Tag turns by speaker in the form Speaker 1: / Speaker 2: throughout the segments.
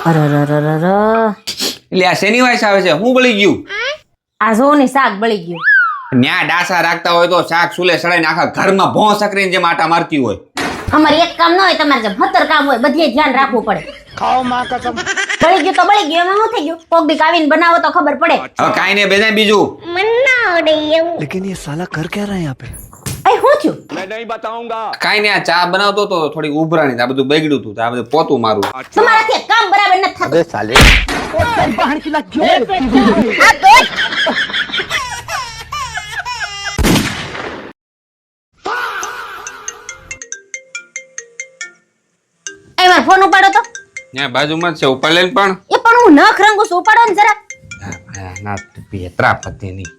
Speaker 1: એટલે આ શેની વાઈસ આવે છે? હું બળી ગયું?
Speaker 2: આ જો ને શાક બળી ગયું.
Speaker 1: ન્યા ડાસા રાખતા હોય તો શાક સુલે સડાઈને આખા ઘરમાં ભોં સકરીને જેમ આટા મારતી હોય.
Speaker 2: અમારે એક કામ ન હોય, તમારે જેમ 17 કામ હોય, બધે ધ્યાન રાખવું પડે.
Speaker 3: ખાઓ માં કસમ.
Speaker 2: બળી ગયું તો બળી ગયું, એમાં શું થઈ ગયું? કોક દી આવીને બનાવો તો ખબર પડે.
Speaker 1: હવે કાઈ ને બેજાય બીજું.
Speaker 4: लेकिन ये साला कर क्या रहा है यहाँ पे?
Speaker 2: એ શું થયું?
Speaker 1: કાઈ ને આ ચા બનાવતો તો થોડી ઉભરાણી આ બધું બગડ્યું હતું. આ બધું પોતું મારું.
Speaker 2: તમારાથી એક કામ બરાબર નથી થતું.
Speaker 4: अबे साले
Speaker 2: એ મારો ફોન ઉપાડો તો.
Speaker 1: ન્યા બાજુમાં જ છે, ઉપર લઈને પણ
Speaker 2: એ પણ હું નખ રંગું છું, ઉપાડો ને જરા.
Speaker 1: ના પેતરા પતિ ની.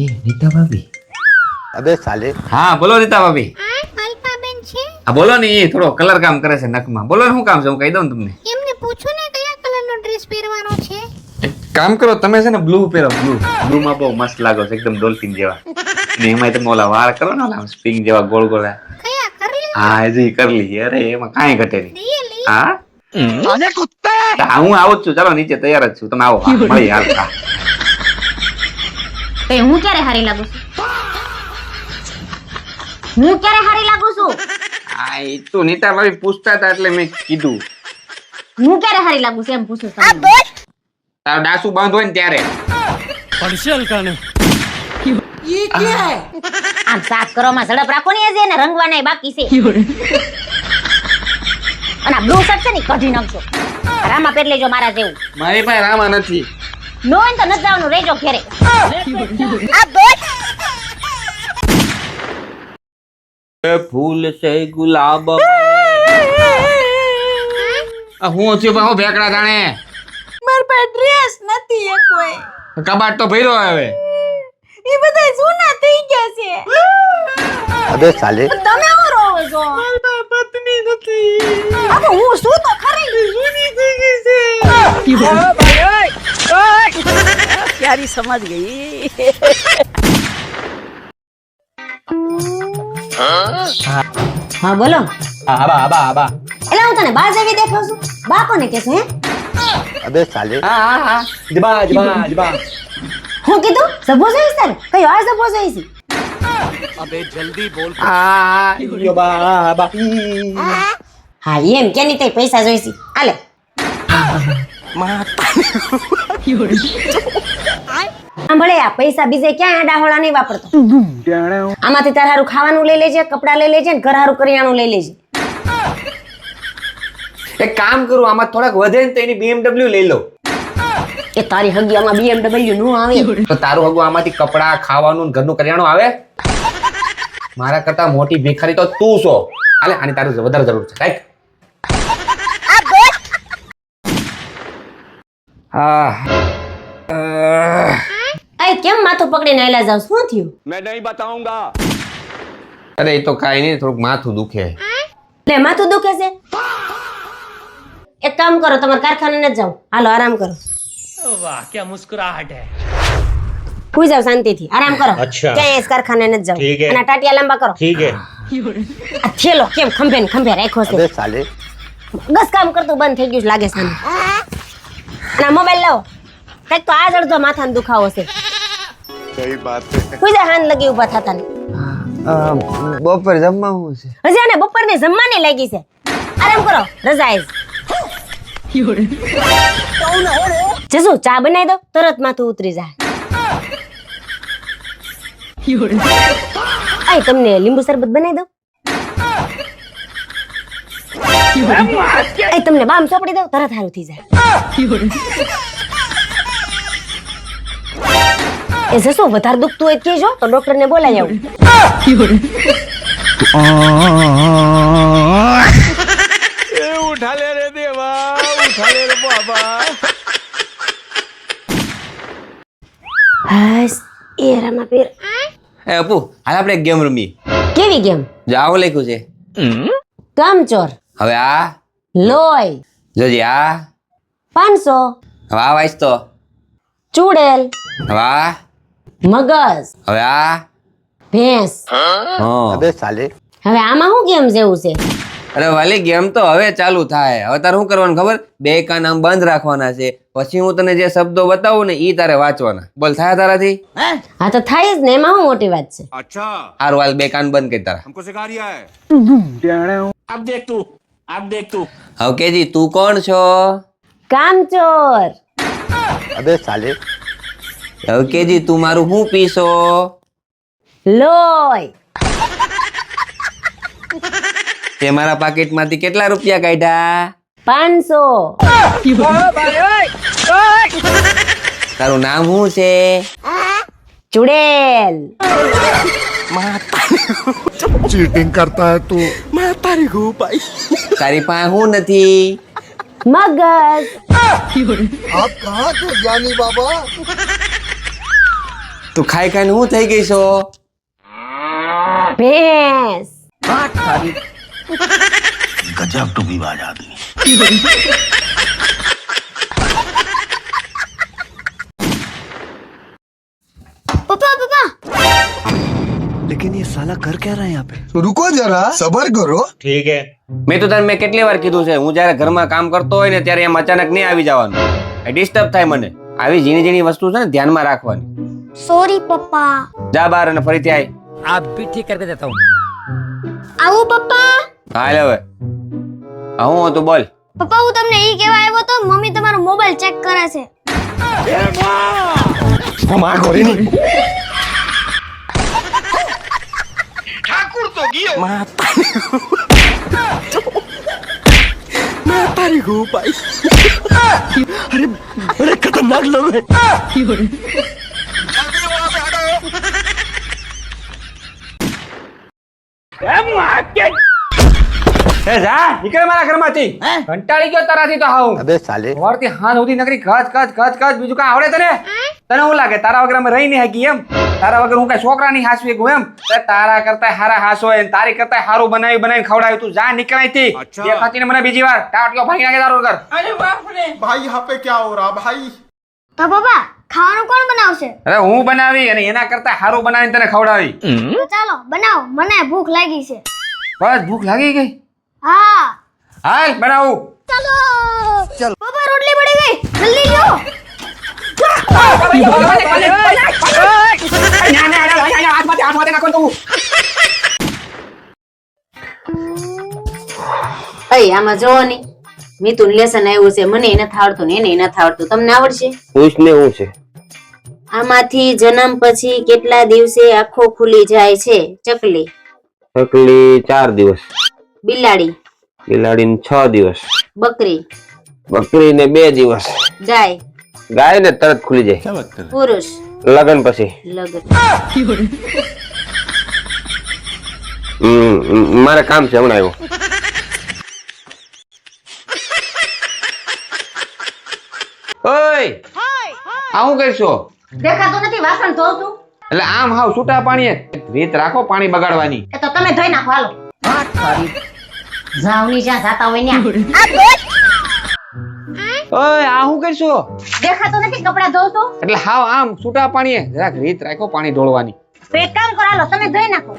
Speaker 1: એ રીતા ભાભી.
Speaker 4: अबे साले
Speaker 1: હા બોલો રીતા ભાભી.
Speaker 5: અલ્પાબેન છે?
Speaker 1: હા બોલો ને, એ થોડો કલર કામ કરે છે નખમાં. બોલો ને શું કામ છે, હું કહી દઉં ને તમને.
Speaker 5: એમને પૂછો ને કયા કલરનો ડ્રેસ પહેરવાનો છે?
Speaker 1: એક કામ કરો, તમે છે ને બ્લુ પહેરો. બ્લુ માં બહુ મસ્ત લાગો છો, એકદમ ડોલ્ફિન જેવા. ને એમાં તમે ઓલા વાળ કરો ને ઓલા સ્પ્રિંગ જેવા ગોળ ગોળ.
Speaker 5: કયા કરલી?
Speaker 1: હા હજી કરલી. અરે એમાં કાંઈ ઘટે નહીં.
Speaker 5: રીયલી?
Speaker 1: હા હું આવું જ છું. ચાલો નીચે તૈયાર જ છું, તમે આવો. હા, મળી હાલ. હા.
Speaker 2: એ હું ક્યારે હારી લાગુ છું? હું ક્યારે હારી લાગુ છું?
Speaker 1: હા એ તો નીતા ભાભી પૂછતા હતા એટલે મેં કીધું.
Speaker 2: હું ક્યારે હારી લાગુ છું એમ પૂછું તમને.
Speaker 1: તારો ડાસુ બંધ હોય ને ત્યારે.
Speaker 2: આમ સાફ કરવામાં ઝડપ રાખો ને, એ જે એને રંગવાના બાકી છે. અને આ બ્લુ શર્ટ છે ને કઢી નાખજો. રામા પહેરી લેજો મારા જેવું.
Speaker 1: મારી પાસે રામા નથી.
Speaker 2: નો હોય ને તો નથી જવાનું, રહેજો ઘરે.
Speaker 1: ફૂલ છે ગુલાબ. હું થયું બહુ ભેકડા જાણે.
Speaker 2: માર પાસે ડ્રેસ નથી એ કોઈ.
Speaker 1: કબાટ તો ભર્યો હવે.
Speaker 2: એ બધા જૂના થઈ ગયા છે.
Speaker 4: अबे साले
Speaker 2: તમે હું રોવો છો?
Speaker 1: પત્ની નથી.
Speaker 2: આ તો હું શું તો ખરી જૂની થઈ ગઈ છે.
Speaker 3: प्यारी समझ गई.
Speaker 2: હા બોલો.
Speaker 1: આબા.
Speaker 2: એટલે હું તને બા જેવી દેખાવ છું? બા કોને કે છે?
Speaker 4: अबे साले
Speaker 1: હા. જબા.
Speaker 2: હું કીધું સબો જોઈશ તારે? કયો આ સબો જોઈશ?
Speaker 1: હા
Speaker 2: હા એમ કે નહીં, તે પૈસા જોઈશ. હાલે. સાંભળે, આ પૈસા બીજે ક્યાં આડાહોળા નહીં વાપરતો. આમાંથી તારે હારું ખાવાનું લઈ લેજે, કપડાં લઈ લેજે ને ઘર હારું કરિયાણું લઈ લેજે.
Speaker 1: એક કામ કરું, આમાં થોડાક વધે ને તો એની BMW લઈ લો.
Speaker 2: એ તારી હગીયામાં BMW નો આવે.
Speaker 1: તો તારું હગું આમાંથી કપડા, ખાવાનું ને ઘરનું કરિયાણું આવે. મારા કરતા મોટી ભિખારી તો તું છો. હાલે, આની તારું વધારે જરૂર છે. રાઈટ. હા.
Speaker 2: એ કેમ માથું પકડીને આયલા જાવ? શું થયું?
Speaker 1: અરે એ તો કાઈ નહીં, થોડુંક માથું દુખે.
Speaker 2: લે માથું દુખે છે? એક કામ કરો, તમારે કારખાને ન જાવ. હાલો આરામ કરો.
Speaker 3: वाह क्या मुस्कुराहट है.
Speaker 2: સુઈ જાવ શાંતિથી, આરામ કરો.
Speaker 3: અચ્છા.
Speaker 2: ક્યાંય કારખાને ન જાવ.
Speaker 3: ઠીક હે.
Speaker 2: અને આ ટાટિયા લાંબા કરો.
Speaker 3: ठीक है.
Speaker 2: આ થેલો કેમ ખંભે ને ખંભે રાખ્યો છે?
Speaker 4: अबे साले
Speaker 2: બસ કામ કરતું બંધ થઈ ગયું છે લાગે છે. અને આ મોબાઈલ લાવો. કંઈક તો આ જ અડધો માથાનો દુખાવો છે.
Speaker 4: सही बात है.
Speaker 2: સુઈ જા, હાન લગી ઉભા થતા ને.
Speaker 1: બપોર જમવાનું છે.
Speaker 2: હજી આને બપોરને જમવાની લાગી છે. આરામ કરો, રજા આવીશ. જસુ ચા બનાવી દો, તરત માથું ઉતરી જાય. આય તમને લીંબુ શરબત બનાવી દો. આય તમને બામ ચોપડી દો, તરત સારું થઈ જાય. એ જસુ વધારે દુખતું હોય કેજો તો ડોક્ટર ને બોલાવી આવું.
Speaker 3: उठा ले रे देवा, उठा ले रे बाबा.
Speaker 2: હાસ એ રામા પીર.
Speaker 1: એ અપુ, હાલ આપણે એક ગેમ રમી.
Speaker 2: કેવી ગેમ?
Speaker 1: જાવ લખ્યું છે.
Speaker 2: કામચોર,
Speaker 1: હવે આ
Speaker 2: લોય,
Speaker 1: જોજી આ.
Speaker 2: 500,
Speaker 1: હવે આ વાંચતો.
Speaker 2: ચૂડેલ,
Speaker 1: હવે આ.
Speaker 2: મગજ,
Speaker 1: હવે આ.
Speaker 2: ભેંસ.
Speaker 1: હા.
Speaker 4: अबे साले
Speaker 2: હવે આમાં શું ગેમ જેવું છે?
Speaker 6: અરે વાલી ગેમ તો હવે ચાલુ થાય. હવે તારે શું કરવાનું ખબર? બે કાન આમ બંધ રાખવાના છે. પછી હું તને જે શબ્દો બતાવું ને ઈ તારે વાંચવાના. બોલ થાય તારાથી?
Speaker 2: હા તો થાય જ ને, એમાં શું મોટી વાત છે.
Speaker 6: હારું હાલ બે કાન બંધ કરી તારા. હવકેજી તું કોણ છો?
Speaker 2: કામચોર.
Speaker 6: હવકેજી તું મારું શું પીશો?
Speaker 2: લોય.
Speaker 6: તે મારા પાકીટમાંથી કેટલા રૂપિયા કાઢ્યા?
Speaker 2: 500.
Speaker 6: તારું નામ શું છે?
Speaker 2: ચુડેલ.
Speaker 3: चीटिंग करता है तू.
Speaker 6: તારી પાસે શું નથી?
Speaker 2: મગજ.
Speaker 3: आप कहाँ थे ज्ञानी बाबा?
Speaker 6: તું ખાઈ ખાઈને શું થઈ ગઈ છો?
Speaker 2: ભેંસ.
Speaker 3: गजब टूबीबाज आदमी.
Speaker 5: પપ્પા પપ્પા
Speaker 4: लेकिन ये साला कर क्या रहा है यहाँ पे?
Speaker 3: रुको जरा सबर करो.
Speaker 6: મેં તો તને કેટલી વાર કીધું છે, હું જયારે ઘરમાં કામ કરતો હોય ને ત્યારે એમ અચાનક નહીં આવી જવાનું. ડિસ્ટર્બ થાય મને. આવી ઝીણી ઝીણી વસ્તુ છે ને ધ્યાનમાં રાખવાની.
Speaker 5: સોરી પપ્પા.
Speaker 6: જા બહાર અને ફરીથી આય.
Speaker 5: આવું પપ્પા?
Speaker 6: હાલ હવે. હું હતું બોલ.
Speaker 5: પપ્પા હું તમને ઈ કહેવા આવ્યો તો મમ્મી તમારો મોબાઈલ ચેક કરે છે.
Speaker 4: खतरनाक लोग हैं.
Speaker 1: જા નીકળ મારા ઘરમાંથી. કંટાળી ગયો તારાથી તો હાવ.
Speaker 3: अबे साले.
Speaker 1: સવારથી હાંજ સુધી નકરી કચ કચ કચ કચ બીજું કાંઈ આવડે તને? તને શું લાગે તારા વગર અમે રહી નહીં હકી એમ? તારા વગર હું કઈ છોકરા નહીં હાસવી શકું એમ? તે તારા કરતા હારા હાસો હોય ને તારી કરતા હારું બનાવી બનાવીને ખવડાવ્યું. તું જા નીકળ અહીંથી. દેખાતી ને મને બીજી વાર ટાટિયો ભાંગી નાખે તારો વગર.
Speaker 3: भाई यहाँ पे क्या हो रहा भाई?
Speaker 5: તો પપ્પા ખાવાનું કોણ બનાવશે?
Speaker 1: અરે હું બનાવી અને એના કરતા હારું બનાવીને તને ખવડાવી.
Speaker 5: તો ચાલો બનાવો, મને ભૂખ લાગી છે.
Speaker 1: બસ ભૂખ લાગી ગઈ.
Speaker 5: હા
Speaker 1: હાલ બનાવું.
Speaker 5: ચાલો. પપ્પા રોટલી પડી ગઈ, જલ્દી લો.
Speaker 2: અય આમાં જોવો ને, મિતુન લેસન આવ્યું છે, મને નથી આવડતું ને એને નથી આવડતું. તમને આવડશે?
Speaker 6: પૂછને શું છે?
Speaker 2: આમાંથી જન્મ પછી કેટલા દિવસે આંખો ખુલી જાય છે? ચકલી.
Speaker 6: ચકલી 4 દિવસ.
Speaker 2: બિલાડી.
Speaker 6: બિલાડીને 6 દિવસ.
Speaker 2: બકરી.
Speaker 6: બકરીને 2 દિવસ.
Speaker 2: ગાય.
Speaker 6: ગાય ને તરત ખુલી જાય.
Speaker 2: પુરુષ.
Speaker 6: લગન પછી.
Speaker 2: લગન.
Speaker 6: મારે કામ છે હમણાં આવ્યો. ઓય આ હું કરશો?
Speaker 2: દેખાતું નથી, વાસણ ધોઉં છું.
Speaker 1: એટલે આમ હાવ છૂટા પાણીએ રીત રાખો પાણી બગાડવાની.
Speaker 2: એ તો તમે ધોઈ નાખો, હાલો. જાવની જ્યાં જાતા હોય ત્યાં.
Speaker 1: ઓય આ હું કરશો?
Speaker 2: દેખાતું નથી, કપડા ધોઉં છું.
Speaker 1: એટલે હાવ આમ છૂટા પાણીએ જરાક રીત રાખો પાણી ઢોળવાની.
Speaker 2: તો એક કામ કરો, હાલો તમે ધોઈ નાખો.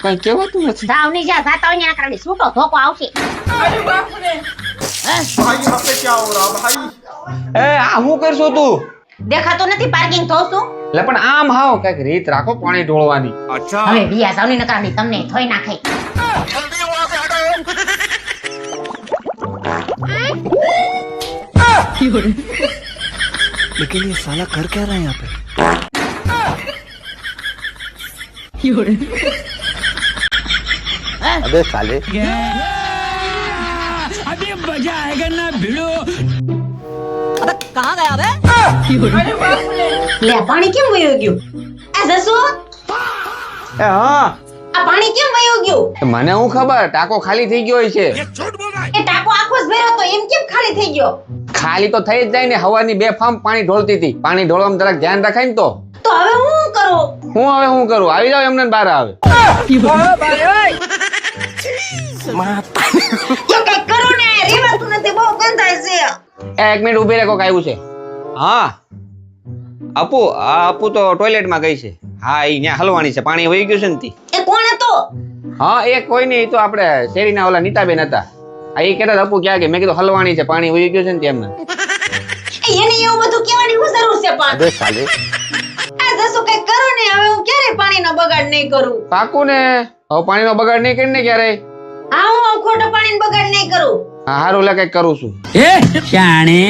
Speaker 1: કઈ કહેવાતું નથી.
Speaker 2: જાવની જ્યાં જાતા હોય ત્યાં કરડી છૂટો ધોકો આવશે.
Speaker 3: भाई यहाँ पे क्या हो रहा भाई?
Speaker 1: એ આ હું કરશો તું?
Speaker 2: દેખાતું નથી, પાર્કિંગ ધોઉં છું.
Speaker 1: એટલે પણ આમ હાવ કઈક રીત રાખો પાણી ઢોળવાની.
Speaker 2: હવે બિયા જાવની નકરાની તમને ધોઈ નાખે.
Speaker 4: लेकिन ये साला कर क्या रहा है यहाँ पे?
Speaker 3: अबे साले.
Speaker 2: લે પાણી કેમ વયું ગયું? આ જસુ,
Speaker 1: એ હા
Speaker 2: આ પાણી કેમ વયું ગયું?
Speaker 1: મને હું ખબર ટાંકો ખાલી થઈ ગયો છે.
Speaker 2: એ ટાંકો આખો જ ભર્યો તો એમ કેમ ખાલી થઈ ગયો?
Speaker 1: ખાલી તો થઈ જ જાય ને, હવાની 2 ફાર્મ પાણી ઢોળતી હતી. પાણી ઢોળવામાં જરાક ધ્યાન રાખાય ને તો.
Speaker 2: તો હવે હું કરું?
Speaker 1: હું કરું? આવી જાવ એમને બહાર આવે.
Speaker 2: તો કઈ કરો ને, રેવાતું નથી, બહુ ગંધાય છે.
Speaker 1: એક મિનિટ ઉભી રહે, કોક આવ્યું છે. હા અપુ, આ અપુ તો ટોયલેટમાં ગઈ છે. હા ઈ ન્યા હલવાની છે, પાણી વહી ગયું છે ને તી.
Speaker 2: એ કોણ હતો?
Speaker 1: હા એ કોઈ નહીં, એ તો આપણે શેરીના ઓલા નીતાબેન હતા. આ એ કહેતા હતા, અપુ ક્યાં કે મેં કીધું હલવાણી છે, પાણી ઉઈ ગયું છે ને તેમને.
Speaker 2: એને એવું બધું કહેવાની શું જરૂર છે પણ
Speaker 6: અબે સાલે
Speaker 2: આ જસુ કઈ કરું ને હવે હું ક્યારે પાણીનો બગાડ નહીં કરું.
Speaker 1: પાકું ને, હવે પાણીનો બગાડ નહીં કરીને ક્યારે.
Speaker 2: હા હું ખોટો પાણીનો બગાડ નહીં કરું.
Speaker 1: હા હારું લે કઈક કરું છું.
Speaker 7: એ શાણે